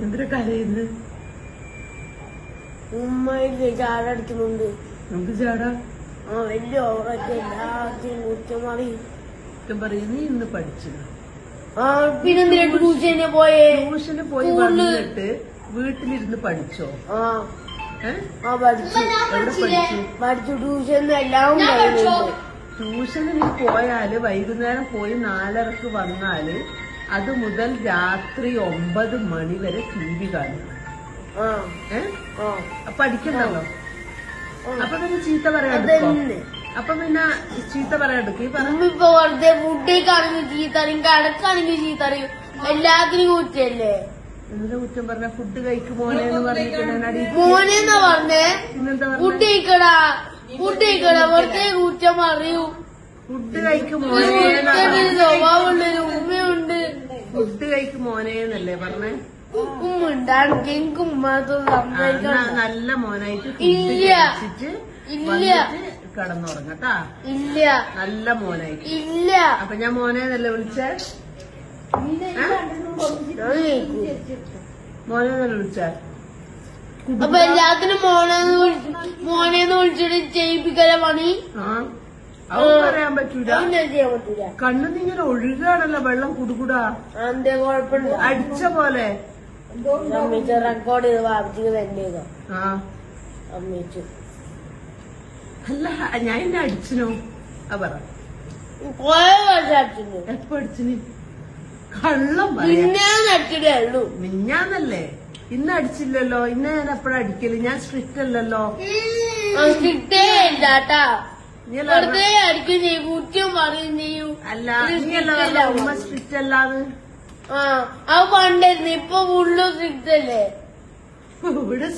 എന്തിനാ കരയുന്നത്? ഉമ്മ ചാടടിക്കുന്നുണ്ട്. നമുക്ക് ചാടാ. വലിയ ഓവറൊക്കെ എല്ലാത്തിനും കുറ്റം പറയും. കുറ്റം പറയും. നീ ഇന്ന് പഠിച്ചു? പിന്നെ ട്യൂഷന് പോയേ? ട്യൂഷന് പോയി വന്നിട്ട് വീട്ടിലിരുന്ന് പഠിച്ചോ? പഠിച്ചു. എവിടെ പഠിച്ചു? പഠിച്ചു. ട്യൂഷനും എല്ലാം കഴിയുന്നുണ്ട്. ട്യൂഷന് നീ പോയാല് വൈകുന്നേരം പോയി 4:30 വന്നാല് അത് മുതൽ രാത്രി 9 മണി വരെ TV കാണും. പഠിക്കണ്ടല്ലോ. അപ്പൊ പിന്നെ ചീത്ത പറയാണ്ടിരിക്കോ? അപ്പൊ പിന്നെ ചീത്ത പറയാണ്ടിരിക്കും. ഇപ്പൊ വെറുതെ ഫുഡേക്കാണെങ്കിൽ ചീത്തറിയും, കടക്കാണെങ്കിൽ ചീത്തറിയും, എല്ലാത്തിനും കുറ്റല്ലേ? എന്തിനാ കുറ്റം പറഞ്ഞ? ഫുഡ് കഴിക്കുമോനെന്ന് പറഞ്ഞിട്ട് മോനെന്നാ പറഞ്ഞേ. ഫുഡ് കഴിക്കടാ, ഫുഡ് കഴിക്കടാ, വെറുതെ കുറ്റം പറയൂ. ഫുഡ് കഴിക്കുമോനെ, സ്വഭാവമുള്ളൊരു ഉമ്മയുണ്ട്. ഫുഡ് കഴിക്കുമോനേന്നല്ലേ പറഞ്ഞേ? ഉമ്മുണ്ടാണ് എനിക്കും നല്ല മോനായിട്ട് ഇല്ല ഇല്ല കിടന്നുറങ്ങട്ടാ. ഇല്ല നല്ല മോനായിട്ട് ഇല്ല. അപ്പൊ ഞാൻ മോനേന്നല്ലേ വിളിച്ചേ? മോനേന്നല്ലേ വിളിച്ചേ? അപ്പൊ എല്ലാത്തിനും മോനേന്ന് വിളിച്ചിട്ട് ചെയ്യിപ്പിക്കല പണി. അത് പറയാൻ പറ്റൂല. ചെയ്യാൻ പറ്റൂല. കണ്ണുന്നിങ്ങനെ ഒഴുകാണല്ലോ വെള്ളം കുടുകൂടാ. എന്തേ കുഴപ്പമില്ല. അടിച്ച പോലെ അമ്മീച്ച് റെക്കോർഡ് ചെയ്ത് വാപ്പിച്ചിക്ക് തന്നെ ചെയ്തോ? അമ്മീച്ചു. അല്ല ഞാൻ എന്നെ അടിച്ചിനോ? പറ. കൊറേ വർഷം അടിച്ചിട്ടുണ്ട്. എപ്പോ അടിച്ചിന്? കള്ളം അടിച്ചിട്ടേ ഉള്ളൂ. മിഞ്ഞാന്നല്ലേ? ഇന്ന് അടിച്ചില്ലല്ലോ. ഇന്ന് ഞാൻ എപ്പോഴാ അടിക്കല്? ഞാൻ സ്ട്രിക്റ്റ് അല്ലല്ലോ. സ്ട്രിക്റ്റേ ഇല്ലാട്ടാ. വെറുതെ അടിക്കും ചെയ്യും, കുറ്റം പറയും ചെയ്യും. അല്ല നീയല്ല ഉമ്മ സ്ട്രിക്റ്റ് അല്ലാന്ന്. അത് പണ്ടായിരുന്നു. ഇപ്പൊ ഫുള്ള് സ്ട്രിക്റ്റ് അല്ലേ? ഇവിടെ